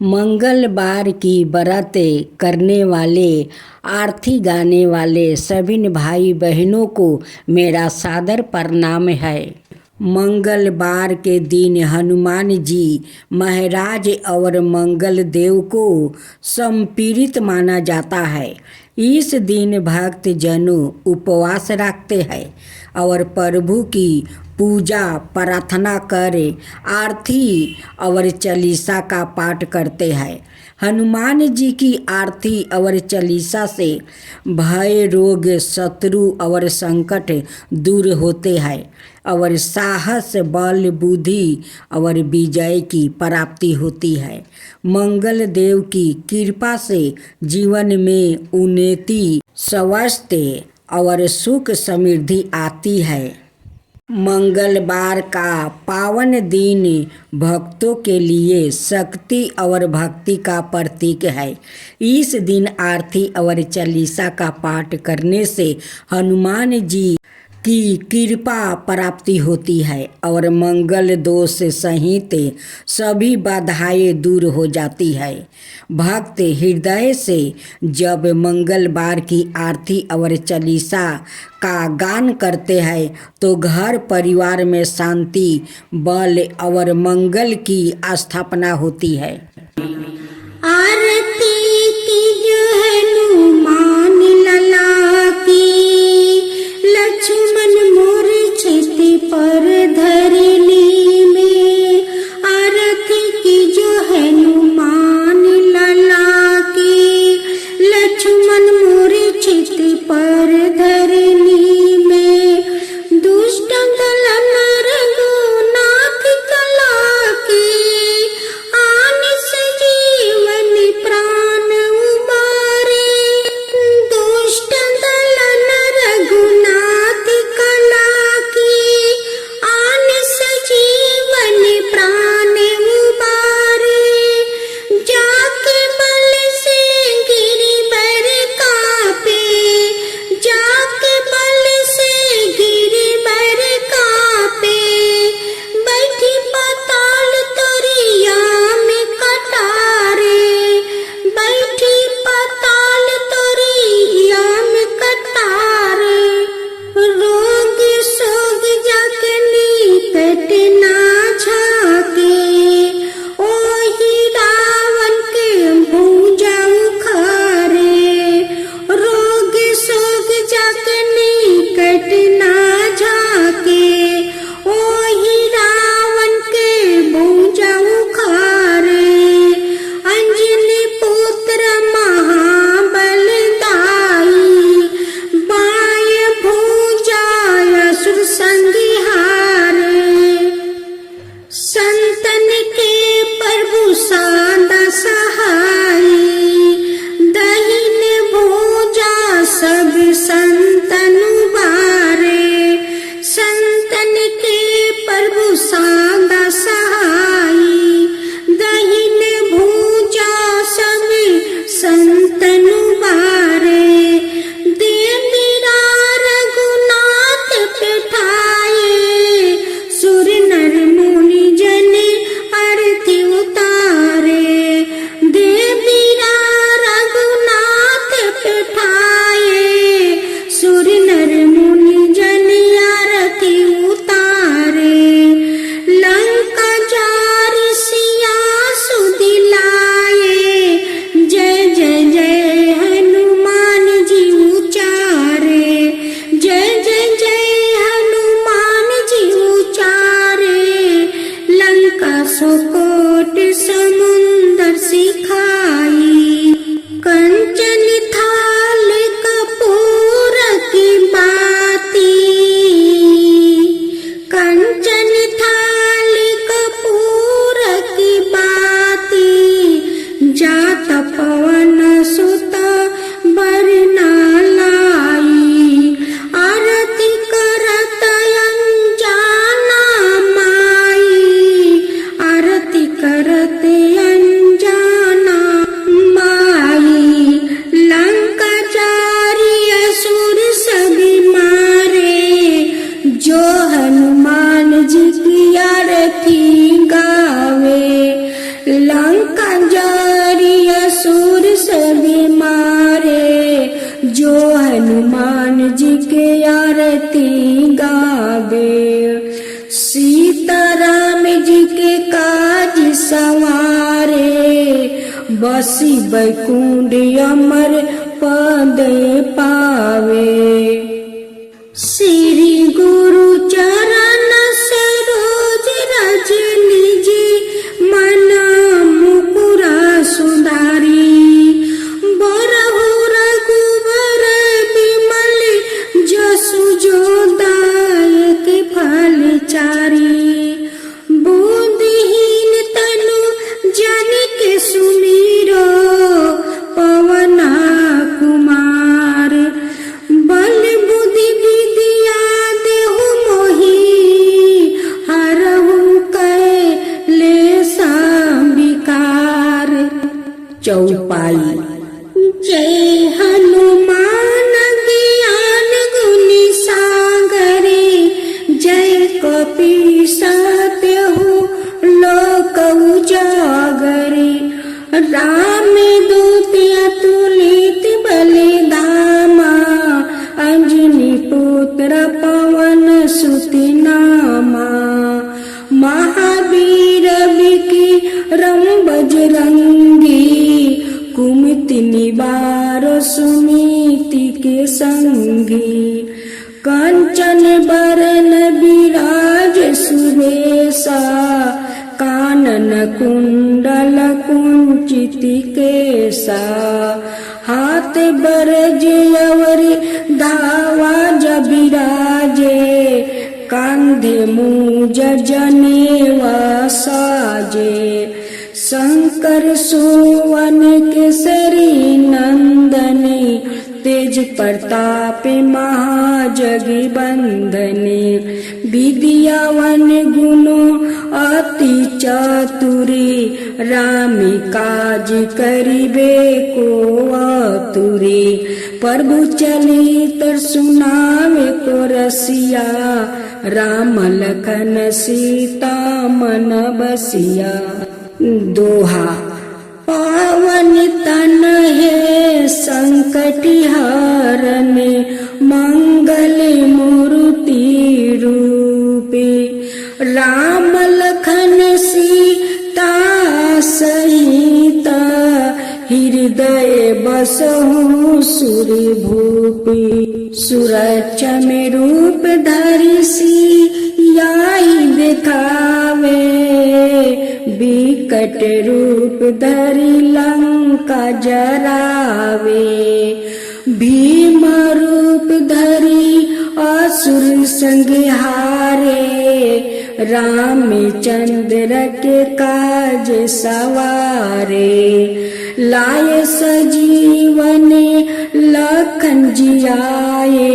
मंगलवार की व्रत करने वाले, आरती गाने वाले सभी भाई बहनों को मेरा सादर प्रणाम है। मंगलवार के दिन हनुमान जी महाराज और मंगल देव को समर्पित माना जाता है। इस दिन भक्त जनों उपवास रखते हैं और प्रभु की पूजा प्रार्थना कर आरती और चालीसा का पाठ करते हैं। हनुमान जी की आरती और चालीसा से भय, रोग, शत्रु और संकट दूर होते हैं और साहस, बल, बुद्धि और विजय की प्राप्ति होती है। मंगल देव की कृपा से जीवन में उन्नति, स्वास्थ्य और सुख समृद्धि आती है। मंगलवार का पावन दिन भक्तों के लिए शक्ति और भक्ति का प्रतीक है। इस दिन आरती और चालीसा का पाठ करने से हनुमान जी की कृपा प्राप्ति होती है और मंगल दोष सहित सभी बाधाएं दूर हो जाती है। भक्त हृदय से जब मंगलवार की आरती और चालीसा का गान करते हैं तो घर परिवार में शांति, बल और मंगल की स्थापना होती है। आरती की जो हनुमान लला की, लक्ष्मण मूर्छित पर धरनी में। आरती की जो हनुमान लला की, लक्ष्मण मूर्छित पर धरनी में। दुष्ट दलन रघुनाथ कला की, आन सजीवन हजार असुर सभी मारे, जो हनुमान जी के आरती गावे। सीताराम जी के काज सवारे, बसी बैकुंठ अमर पद पावे। श्री गुरु चरण सरोज रज निजी, मन मुकुरा सुधारी। बरहु रघुबर बिमल, जसु जो दायक फल चारी। बुद्धिहीन तनु जानिके सुमिरो, पवना कुमार। बल बुद्धि विद्या देहु मोहि, हरहु कैलेस विकार। चौपाई। जय हनुमान ज्ञान गुण सागरे, जय कपीस तिहु लोक उजागरे। राम दूत अतुलित बल धामा, अंजनी पुत्र पवन सुत नामा। महावीर विक्रम बजरंगी, कुमति निवार सुनीति के संगी। कंचन बरन विराज सुबेसा, कानन कुंडल कुंचित केसा। हाथ बरज अवरि धावा जबिराजे, कांधे मूज जनेवा साजे। शंकर सुवन केसरी नंदने, तेज प्रताप महाजगी बंदने। विद्यावन गुणो अति चातुरी, राम काज करिबे को आतुरी। प्रभु चरित सुनावे को रसिया, राम लखन सीता मन बसिया। दोहा। पावन तन है संकट हरन, मंगल मूर्ति रूपे। राम लखन सीता सहित, हृदय बसहु सुरि भूपि। सुरक्षा में रूप धरि सियाहि दिखावे, विकट रूप धरि लंका जरावे। भीम रूप धरि असुर संहारे, रामचंद्र के काज सवारे। लाए सजीवन लखन जियाए,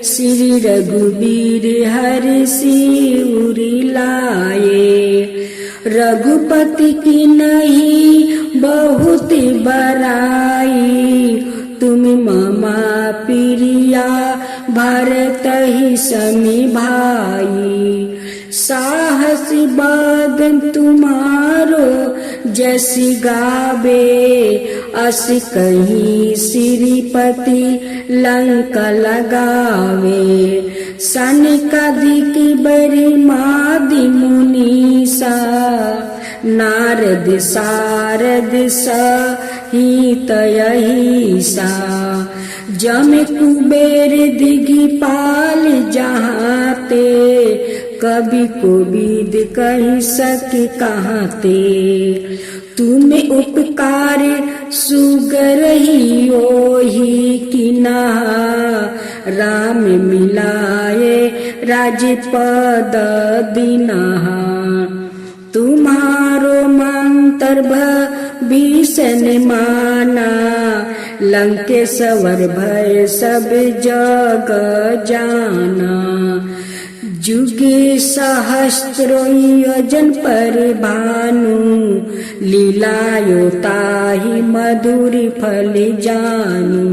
श्री रघुबीर हरि सिर लाए। रघुपति की नहीं बहुत बड़ाई, तुम ममा प्रिया भरत ही समी भाई। साहस बदन तुम्हारो जसि गावे, अस कहीं श्रीपति लंका लगावे। सनकादिक बरि मादि मुनीसा, नारद सारद सहित अहिसा। जम कुबेर दिगपाल जहाते, कवि कोविद कहि सके कहाते। तुम उपकार सुगर ही ओहि कीना, राम मिलाए राजपद दीनहा। तुम्हारो मंत्र भीषण माना, लंकेश्वर भय सब जग जाना। जुगे सहस्रो योजन पर भानु, लीलायो ताहि मधुर फल जानू।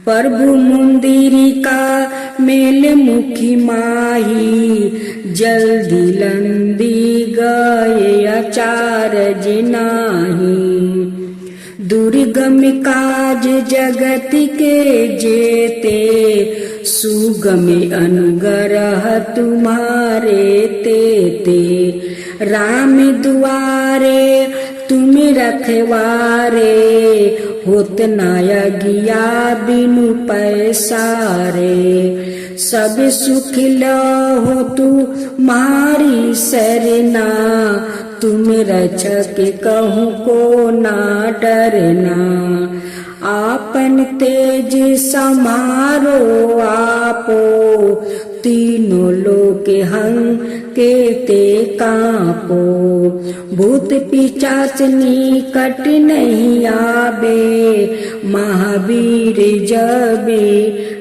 प्रभु मुंदिरिका मेल मुखी माही, जल्दी लंदी गए अचारज नाही। दुर्गम काज जगत के जेते, सुगम अनुग्रह तुम्हारे तेते। राम दुआरे तुम रखवारे, होत ना अगिया बिनु पैसारे। सब सुख लहो तुम्हारी सरना, तुम रक्षक कहूँ को ना डरना। आपन तेज समारो आपो, तीनों लोक केते कांपो। भूत पिशाच निकट नहीं आबे, महावीर जबे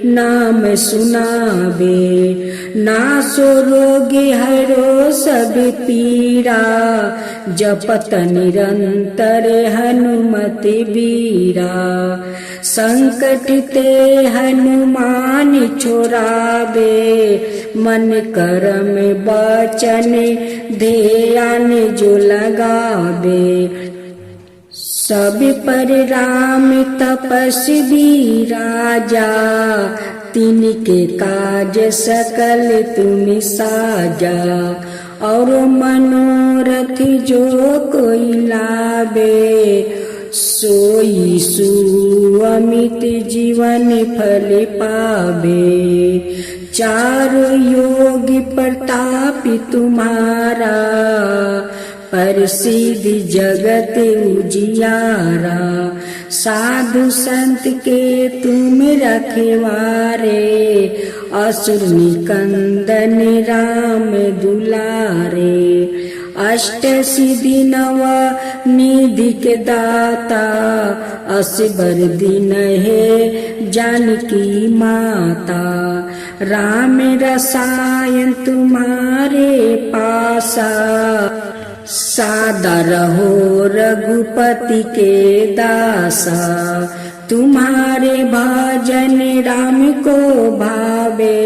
नाम सुनाबे। नासो रोग हरो सब पीरा, जपत निरंतर हनुमत बीरा। संकट ते हनुमान छोड़ावे, मन कर्म वचन ध्यान जो लगावे। सब पर राम तपस्वी राजा, तिनके काज सकल तुम साजा। और मनोरथ जो कोई लावे, सोई सुअमित जीवन फल पावे। चार योग प्रताप तुम्हारा, प्रसिद्ध जगत उजियारा। साधु संत के तुम रखवारे, असुर निकंदन राम दुलारे। अष्ट सिद्धि नव निधि के दाता, असबर दिन है जानकी माता। राम रसायन तुम्हारे पासा, सादा रहो रघुपति के दासा। तुम्हारे भजन राम को भावे,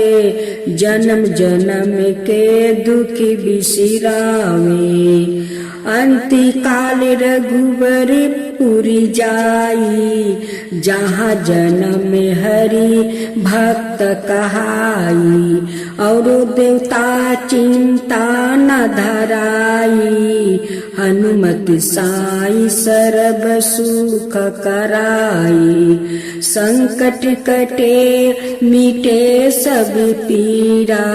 जन्म जन्म के दुख बिसरावे। अंति काल रघुबर पुरी जाई, जहाँ जन्म हरि भक्त कहाई। और देवता चिंता न धराई, हनुमत साई सर्व सुख कराई। संकट कटे मिटे सब पीरा,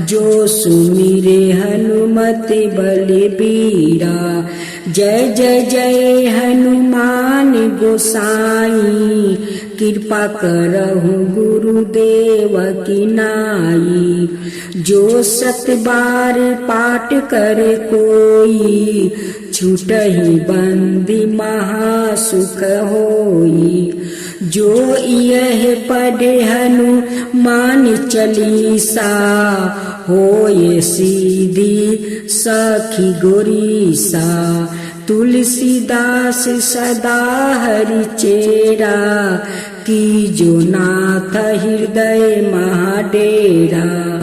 जो सुमिरे हनुमत बलबीरा। जय जय जय हनुमान गोसाई, कृपा करहु गुरुदेव की नाई। जो सत बार पाठ कर कोई, छूटहि बंदी महासुख होई। जो यह पढ़े हनुमान चालीसा, होए सीधी सखी गोरीसा। तुलसीदास सदा हरि चेरा, की जो नाथ हृदय महाडेरा।